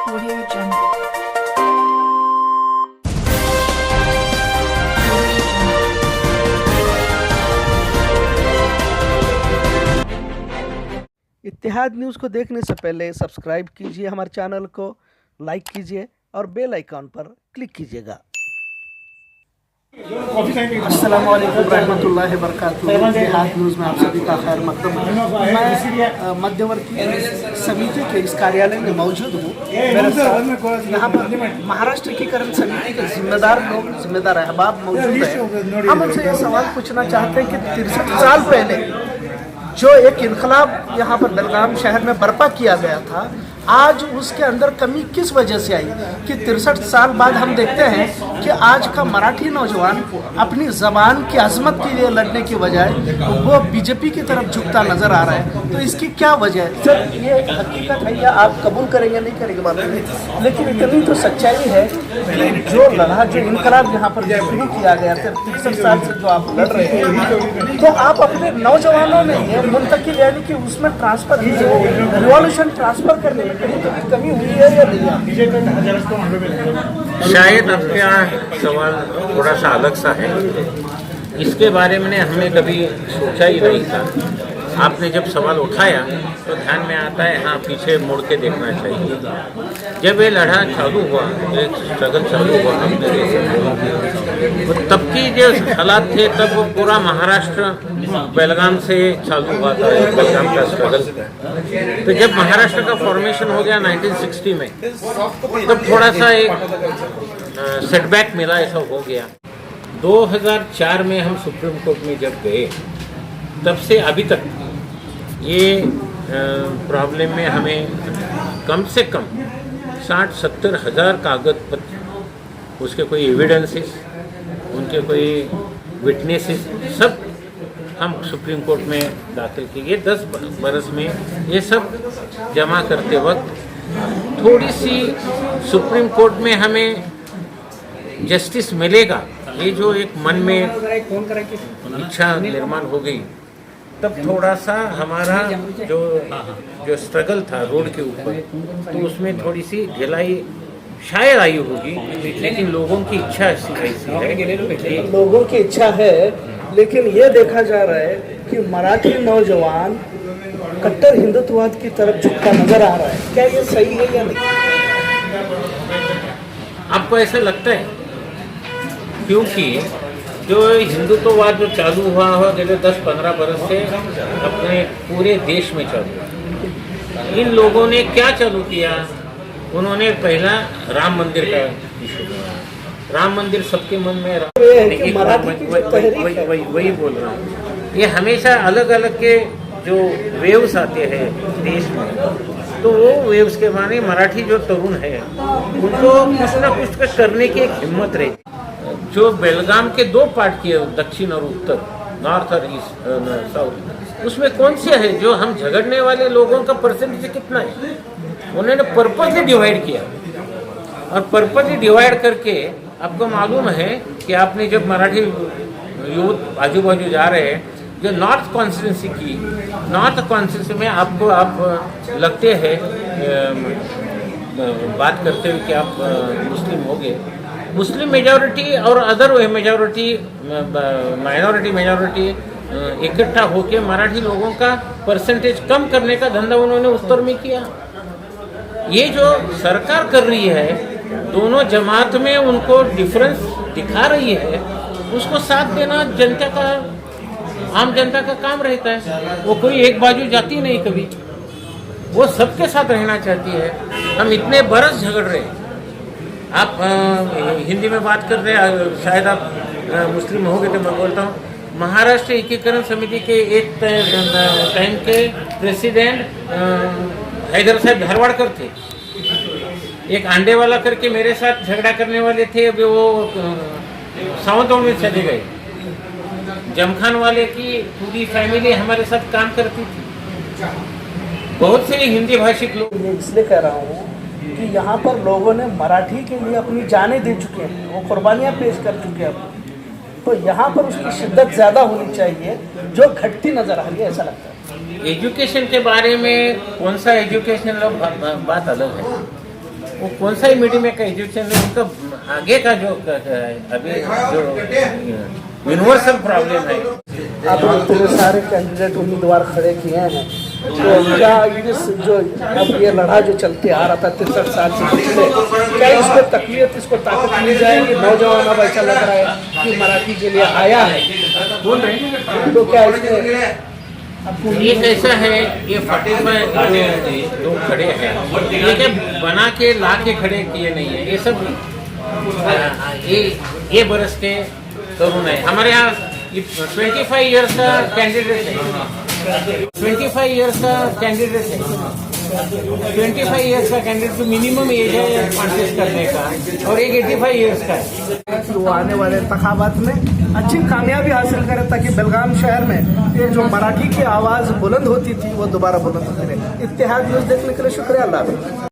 Audio Jungle. इत्तेहाद news को देखने से पहले सब्सक्राइब कीजिए हमारे चैनल को, लाइक कीजिए और बेल आइकॉन पर क्लिक कीजिएगा। अस्सलाम वालेकुम रहमतुल्लाहि व बरकातुहू। इत्तेहाद न्यूज़ में आप सभी का खैर मकदम है। मैं मध्यवर्ती समिति के इस कार्यालय में मौजूद हूँ। मेरे साथ यहाँ पर महाराष्ट्र एकीकरण समिति के जिम्मेदार अहबाब मौजूद हैं। हम उनसे ये सवाल पूछना चाहते हैं कि 63 साल पहले जो एक इनकलाब यहाँ पर बेलगाम शहर में बर्पा किया गया था, आज उसके अंदर कमी किस वजह से आई कि 63 साल बाद हम देखते हैं कि आज का मराठी नौजवान अपनी ज़बान की अजमत के लिए लड़ने की बजाय वो बीजेपी की तरफ झुकता नज़र आ रहा है। तो इसकी क्या वजह है? सर, ये हकीकत है या आप कबूल करेंगे नहीं करेंगे बात नहीं, लेकिन इतनी तो सच्चाई है कि जो लड़ा, जो इनकलाब यहाँ पर शुरू किया गया था 63 साल से जो आप लड़ रहे हैं, तो आप अपने नौजवानों में ये मुंतकिल यानी कि उसमें ट्रांसफ़र रिवॉल्यूशन ट्रांसफ़र करने कमी हुई है या नहीं? शायद आपका सवाल थोड़ा सा अलग सा है। इसके बारे में हमने कभी सोचा ही नहीं था। आपने जब सवाल उठाया तो ध्यान में आता है, हाँ, पीछे मुड़ के देखना चाहिए। जब ये लड़ा चालू हुआ, एक स्ट्रगल चालू हुआ अपने देश में, तो तब की जो हालात थे, तब वो पूरा महाराष्ट्र बेलगाम से चालू हुआ था, बेलगाम का स्ट्रगल। तो जब महाराष्ट्र का फॉर्मेशन हो गया 1960 में, तब थोड़ा सा एक सेटबैक मिला, ऐसा हो गया। 2004 में हम सुप्रीम कोर्ट में जब गए, तब से अभी तक ये प्रॉब्लम में हमें कम से कम 60-70 हज़ार कागज पत्र, उसके कोई एविडेंसेस, उनके कोई विटनेसेस, सब हम सुप्रीम कोर्ट में दाखिल किए। ये 10 बरस में ये सब जमा करते वक्त थोड़ी सी सुप्रीम कोर्ट में हमें जस्टिस मिलेगा, ये जो एक मन में इच्छा निर्माण हो गई, तब थोड़ा सा हमारा जो स्ट्रगल था रोड के ऊपर, तो उसमें थोड़ी सी ढिलाई शायद आई होगी, लेकिन लोगों की इच्छा ऐसी है। लोगों की इच्छा है, लेकिन ये देखा जा रहा है कि मराठी नौजवान कट्टर हिंदुत्ववाद की तरफ झुकता नजर आ रहा है। क्या ये सही है या नहीं? आपको ऐसा लगता है? क्योंकि जो हिंदुत्ववाद जो चालू हुआ हो अगले 10-15 बरस से अपने पूरे देश में चालू हुआ। इन लोगों ने क्या चालू किया? उन्होंने पहला राम मंदिर का इशू किया। राम मंदिर सबके मन में वही बोल रहा हूँ। ये हमेशा अलग अलग के जो वेव्स आते हैं देश में, तो वो वेव्स के माने मराठी जो तरुण है उनको कुछ ना कुछ करने की एक हिम्मत रही। जो बेलगाम के 2 पार्ट किए, दक्षिण और उत्तर, नॉर्थ और ईस्ट साउथ, उसमें कौन से है जो हम झगड़ने वाले लोगों का परसेंटेज कितना है? उन्होंने पर्पसली डिवाइड किया, और पर्पसली डिवाइड करके आपको मालूम है कि आपने जब मराठी यूथ आजू बाजू जा रहे हैं, जो नॉर्थ कॉन्स्टिट्यूंसी की, नॉर्थ कॉन्स्टिट्यूंसी में आपको आप लगते हैं बात करते हुए कि आप मुस्लिम हो गए। मुस्लिम मेजॉरिटी और अदर मेजॉरिटी, माइनॉरिटी मेजॉरिटी इकट्ठा होकर मराठी लोगों का परसेंटेज कम करने का धंधा उन्होंने उत्तर में किया। ये जो सरकार कर रही है, दोनों जमात में उनको डिफरेंस दिखा रही है, उसको साथ देना जनता का, आम जनता का काम रहता है। वो कोई एक बाजू जाती नहीं कभी, वो सबके साथ रहना चाहती है। हम इतने बरस झगड़ रहे हैं, आप हिंदी में बात कर रहे हैं, शायद आप मुस्लिम हो गए, तो मैं बोलता हूँ महाराष्ट्र एकीकरण समिति के एक टाइम के प्रेसिडेंट हैदर साहब धारवाड़कर थे। एक आंडे वाला करके मेरे साथ झगड़ा करने वाले थे, अभी वो सावंतों में चले गए। जमखान वाले की पूरी फैमिली हमारे साथ काम करती थी। बहुत से हिंदी भाषिक लोग, इसलिए कह रहा हूँ कि यहाँ पर लोगों ने मराठी के लिए अपनी जानें दे चुके हैं, वो कुर्बानियाँ पेश कर चुके हैं। तो यहाँ पर उसकी शिद्दत ज़्यादा होनी चाहिए, जो घटती नज़र आ रही है, ऐसा लगता है। एजुकेशन के बारे में कौन सा एजुकेशन लोग बात अलग है। वो कौन सा ही मीडियम का एजुकेशन है, उनका आगे का जो अभी जो यूनिवर्सल प्रॉब्लम है। आप इतने सारे कैंडिडेट उम्मीदवार खड़े किए हैं, तो क्या इस जो अब ये लड़ा जो चलते आ रहा था 63 साल से पिछले, क्या इसको तकलीफ, इसको ताकत मिल जाएगी? नौजवान अब ऐसा लग रहा है कि मराठी के लिए आया है, बोल रहे हैं, तो क्या इसमें आपको ये कैसा है, ये 45 जो लोग खड़े हैं, ये क्या बना के ला के खड़े किए नहीं है, ये सब ये बरस के तरुण है। हमारे यहाँ 25 ईयर्स का कैंडिडेट है, 25 ईयर्स का कैंडिडेट है, 25 ईयर्स का कैंडिडेट तो मिनिमम एज है कॉन्टेस्ट करने का, और एक 85 ईयर्स का है। वो आने वाले इंतखाबात में अच्छी कामयाबी हासिल करें, ताकि बेलगाम शहर में ये जो मराठी की आवाज़ बुलंद होती थी वो दोबारा बुलंद करे। इत्तेहाद न्यूज़ देखने के लिए शुक्रिया, अल्लाह हाफ़िज़।